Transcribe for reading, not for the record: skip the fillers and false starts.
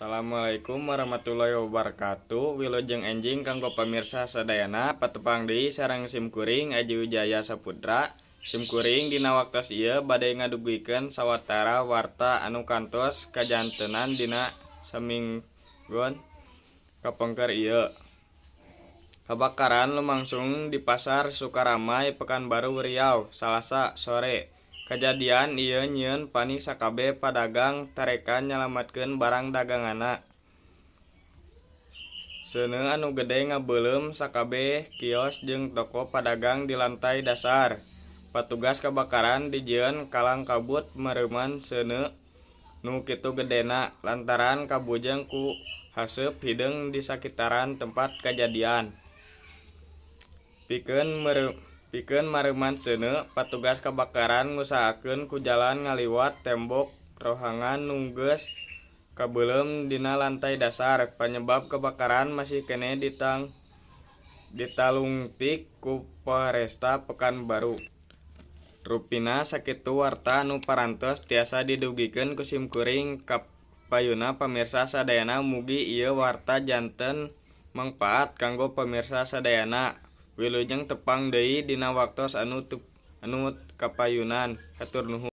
Assalamualaikum warahmatullahi wabarakatuh. Wilujeng enjing kanggo pamirsa sadayana patepang deui sareng simkuring Aji Wijaya Saputra. Simkuring dina waktos ieu bade ngadugikeun sawatara warta anu kantos kajantenan dina saminggon kapengker ieu. Kebakaran lumangsung di Pasar Sukaramai, Pekanbaru Riau, Salasa sore. Kejadian ieu nyieun panik sakabeh padagang tarekan nyalametkeun barang daganganna. Seuneu anu gede ngabeuleum sakabeh kios jeung toko padagang di lantai dasar. Patugas kebakaran dijieun kalang kabut mereuman seuneu nu kitu gedena lantaran kabujeng ku haseup hideung di sakitaran tempat kejadian. Pikeun mareuman seuneu, patugas kebakaran ngusahakeun ku jalan ngaliwat tembok rohangan nu geus kabeuleum dina lantai dasar. Panyebab kebakaran masih keneh ditalungtik ku Polresta Pekanbaru. Rupina sakitu warta anu parantos tiasa didugikeun ku simkuring kapayuna pamirsa sadayana. Mugi ieu warta janten mangpaat kanggo pamirsa sadayana. Wilujeng tepang deui dina waktos anu kapayunan. Hatur nuhun.